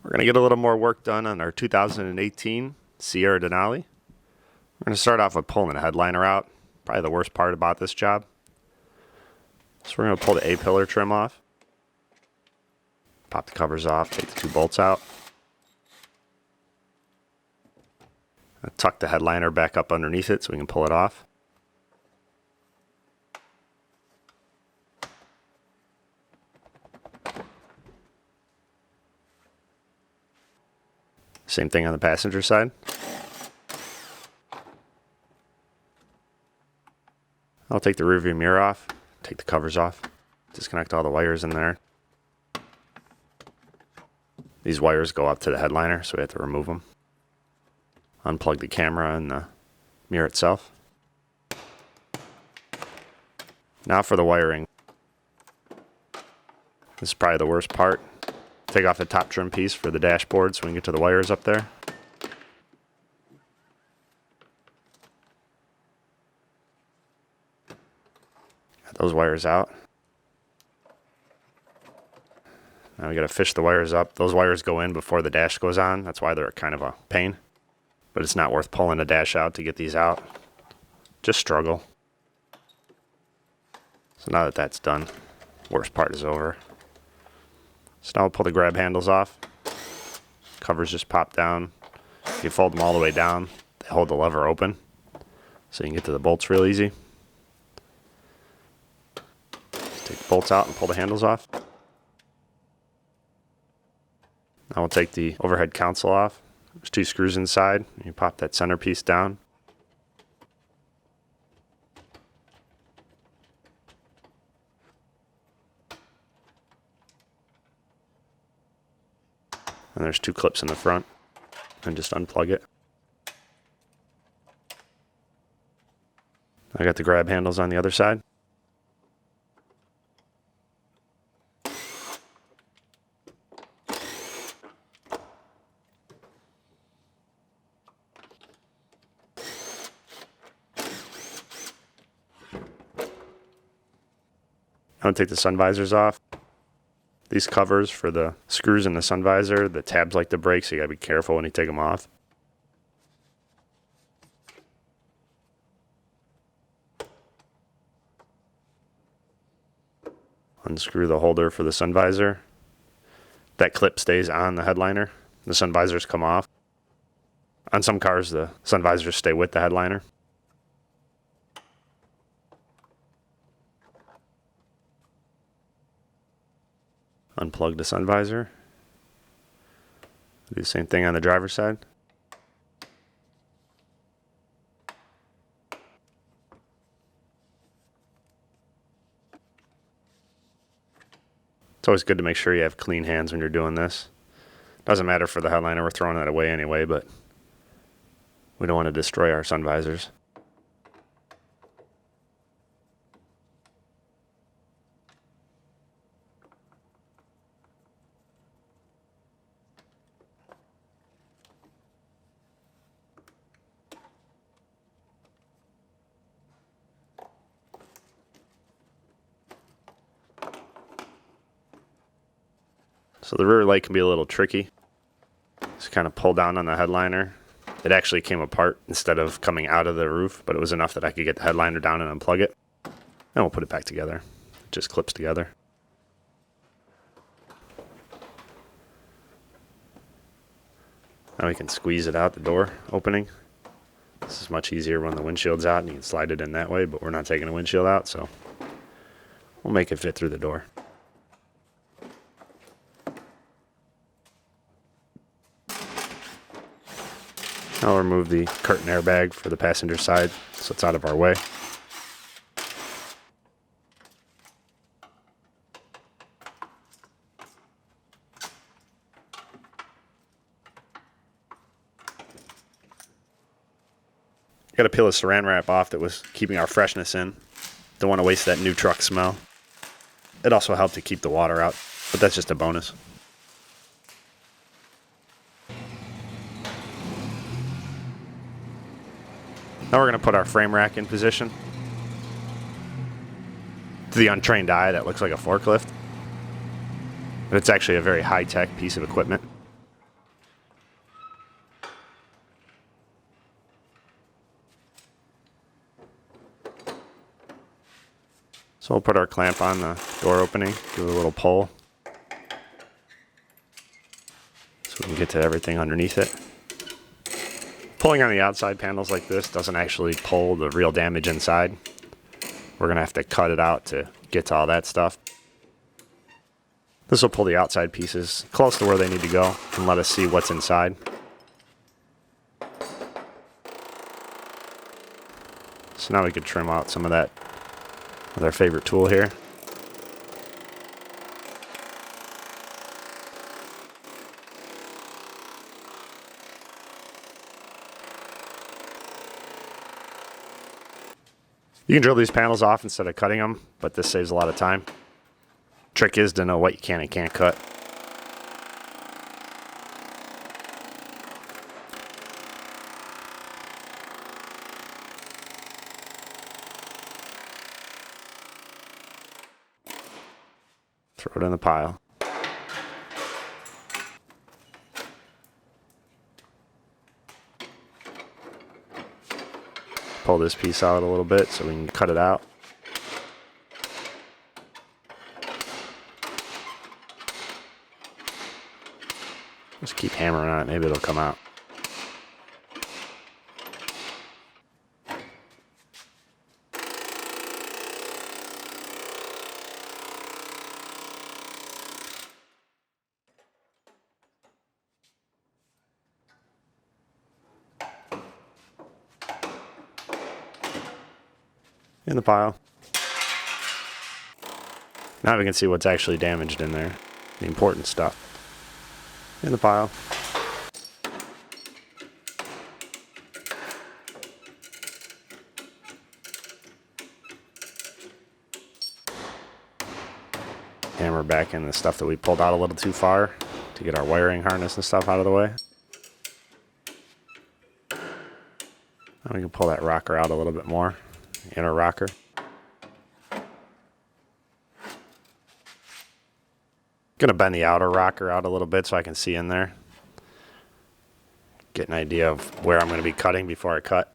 We're going to get a little more work done on our 2018 Sierra Denali. We're going to start off with pulling the headliner out. Probably the worst part about this job. So we're going to pull the A-pillar trim off. Pop the covers off, take the two bolts out. Tuck the headliner back up underneath it so we can pull it off. Same thing on the passenger side. I'll take the rearview mirror off, take the covers off, disconnect all the wires in there. These wires go up to the headliner, so we have to remove them. Unplug the camera and the mirror itself. Now for the wiring. This is probably the worst part. Take off the top trim piece for the dashboard so we can get to the wires up there. Got those wires out. Now we got to fish the wires up. Those wires go in before the dash goes on. That's why they're kind of a pain. But it's not worth pulling the dash out to get these out. Just struggle. So now that that's done, worst part is over. So now we'll pull the grab handles off. Covers just pop down. If you fold them all the way down, they hold the lever open. So you can get to the bolts real easy. Take the bolts out and pull the handles off. Now we'll take the overhead console off. There's two screws inside. You pop that center piece down. And there's two clips in the front. And just unplug it. I got the grab handles on the other side. I'm going to take the sun visors off. These covers for the screws in the sun visor, the tabs like to break, so you got to be careful when you take them off. Unscrew the holder for the sun visor. That clip stays on the headliner. The sun visors come off. On some cars, the sun visors stay with the headliner. Unplug the sun visor. Do the same thing on the driver's side. It's always good to make sure you have clean hands when you're doing this. Doesn't matter for the headliner, we're throwing that away anyway, but we don't want to destroy our sun visors. So the rear light can be a little tricky. Just kind of pull down on the headliner. It actually came apart instead of coming out of the roof, but it was enough that I could get the headliner down and unplug it. And we'll put it back together. It just clips together. Now we can squeeze it out the door opening. This is much easier when the windshield's out and you can slide it in that way, but we're not taking the windshield out, so we'll make it fit through the door. I'll remove the curtain airbag for the passenger side so it's out of our way. Got to peel the saran wrap off that was keeping our freshness in. Don't want to waste that new truck smell. It also helped to keep the water out, but that's just a bonus. Now we're going to put our frame rack in position. To the untrained eye, that looks like a forklift, but it's actually a very high-tech piece of equipment. So we'll put our clamp on the door opening, give it a little pull, so we can get to everything underneath it. Pulling on the outside panels like this doesn't actually pull the real damage inside. We're going to have to cut it out to get to all that stuff. This will pull the outside pieces close to where they need to go and let us see what's inside. So now we could trim out some of that with our favorite tool here. You can drill these panels off instead of cutting them, but this saves a lot of time. Trick is to know what you can and can't cut. Throw it in the pile. Pull this piece out a little bit so we can cut it out. Just keep hammering on it, maybe it'll come out. In the pile. Now we can see what's actually damaged in there, the important stuff. In the pile. Hammer back in the stuff that we pulled out a little too far to get our wiring harness and stuff out of the way. Now we can pull that rocker out a little bit more. Inner rocker. Gonna bend the outer rocker out a little bit so I can see in there. Get an idea of where I'm gonna be cutting before I cut.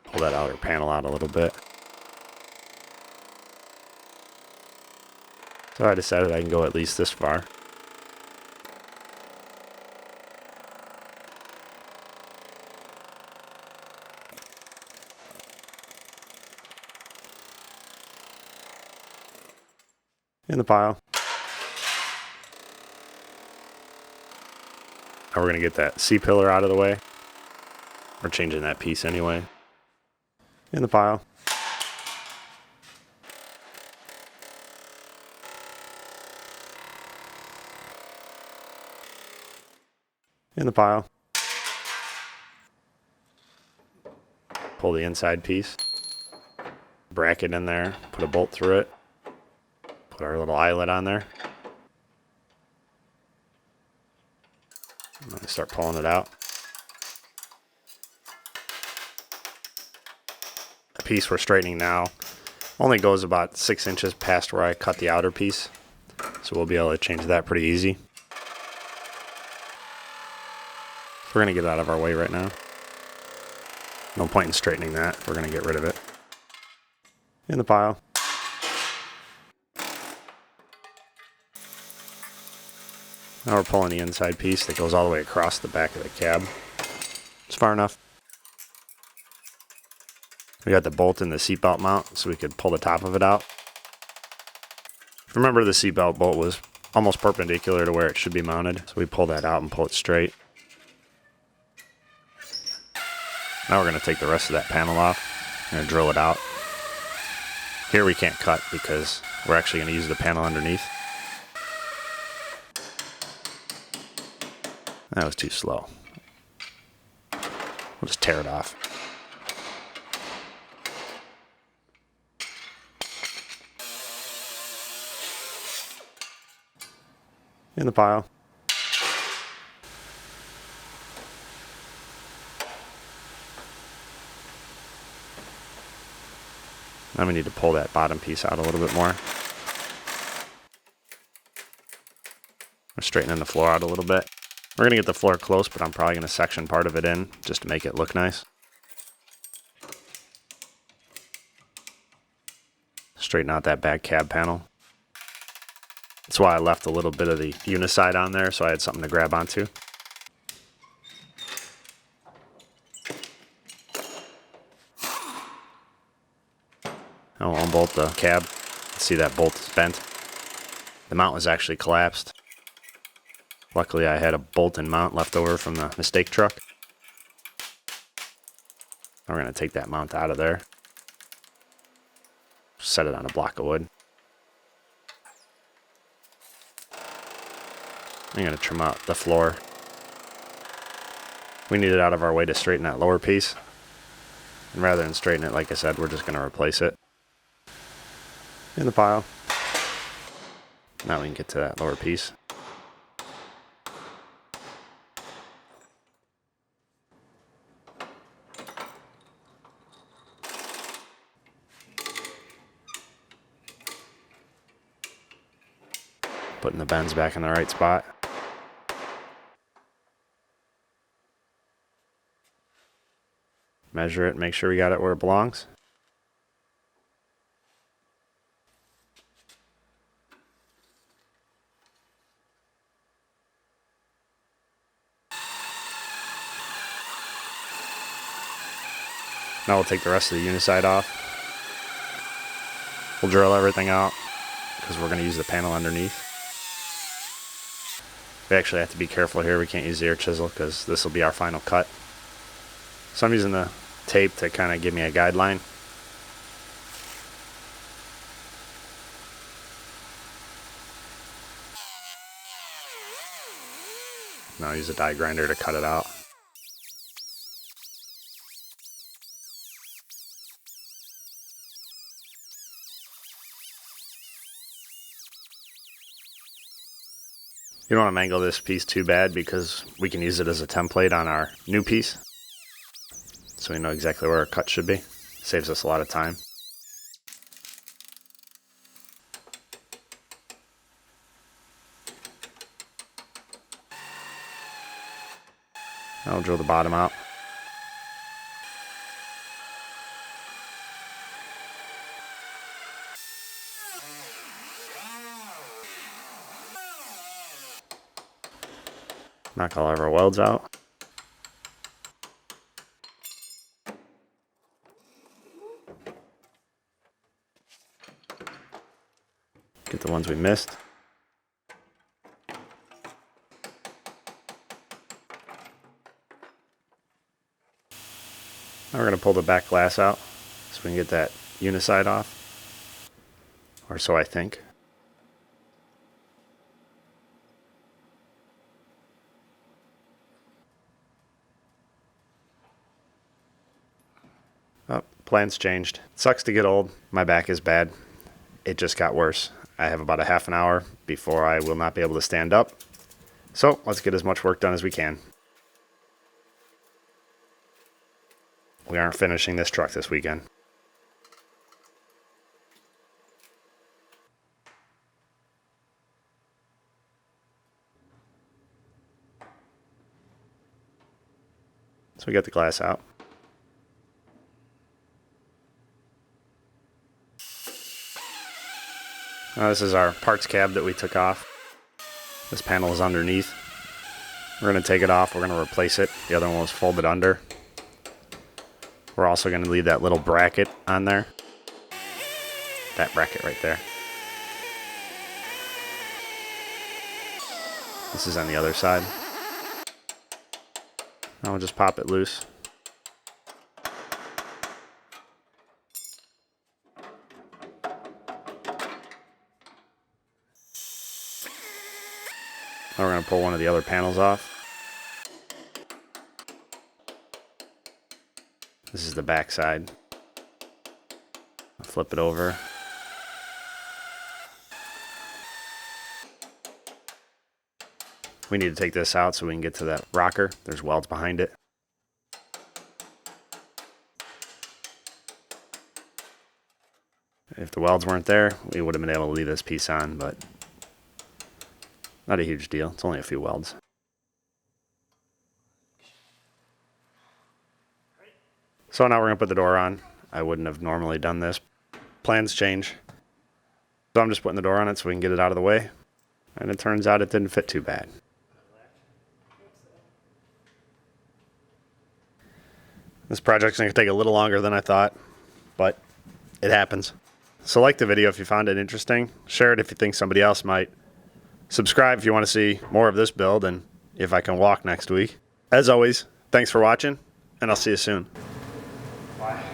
Pull that outer panel out a little bit. So I decided I can go at least this far. In the pile. Now we're going to get that C-pillar out of the way. We're changing that piece anyway. In the pile. In the pile. Pull the inside piece. Bracket in there. Put a bolt through it. Put our little eyelet on there. And then start pulling it out. The piece we're straightening now only goes about 6 inches past where I cut the outer piece. So we'll be able to change that pretty easy. We're going to get it out of our way right now. No point in straightening that. We're going to get rid of it. In the pile. Now we're pulling the inside piece that goes all the way across the back of the cab. It's far enough. We got the bolt in the seatbelt mount so we could pull the top of it out. Remember, the seatbelt bolt was almost perpendicular to where it should be mounted, so we pull that out and pull it straight. Now we're going to take the rest of that panel off and drill it out. Here we can't cut because we're actually going to use the panel underneath. That was too slow. We'll just tear it off. In the pile. Now we need to pull that bottom piece out a little bit more. We're straightening the floor out a little bit. We're going to get the floor close, but I'm probably going to section part of it in just to make it look nice. Straighten out that back cab panel. That's why I left a little bit of the uniside on there so I had something to grab onto. I'll unbolt the cab. See that bolt is bent. The mount was actually collapsed. Luckily I had a bolt and mount left over from the mistake truck. Now we're going to take that mount out of there. Set it on a block of wood. I'm going to trim out the floor. We need it out of our way to straighten that lower piece. And rather than straighten it, like I said, we're just going to replace it in the pile. Now we can get to that lower piece. Putting the bends back in the right spot. Measure it, make sure we got it where it belongs. Now we'll take the rest of the uniside off. We'll drill everything out because we're going to use the panel underneath. We actually have to be careful here. We can't use the air chisel because this will be our final cut. So I'm using the tape to kind of give me a guideline. Now I'll use a die grinder to cut it out. You don't want to mangle this piece too bad because we can use it as a template on our new piece. So we know exactly where our cut should be. Saves us a lot of time. I'll drill the bottom out. Knock all of our welds out. Get the ones we missed. Now we're going to pull the back glass out so we can get that uniside off. Or so I think. Oh, plans changed. Sucks to get old. My back is bad. It just got worse. I have about a half an hour before I will not be able to stand up. So let's get as much work done as we can. We aren't finishing this truck this weekend. So we got the glass out. Now this is our parts cab that we took off. This panel is underneath. We're going to take it off. We're going to replace it. The other one was folded under. We're also going to leave that little bracket on there. That bracket right there. This is on the other side. Now we'll just pop it loose. Now we're going to pull one of the other panels off. This is the back side. I'll flip it over. We need to take this out so we can get to that rocker. There's welds behind it. If the welds weren't there, we would have been able to leave this piece on, but not a huge deal. It's only a few welds. So now we're going to put the door on. I wouldn't have normally done this. Plans change. So I'm just putting the door on it so we can get it out of the way. And it turns out it didn't fit too bad. This project's going to take a little longer than I thought, but it happens. So like the video if you found it interesting. Share it if you think somebody else might. Subscribe if you want to see more of this build and if I can walk next week. As always, thanks for watching, and I'll see you soon. Bye.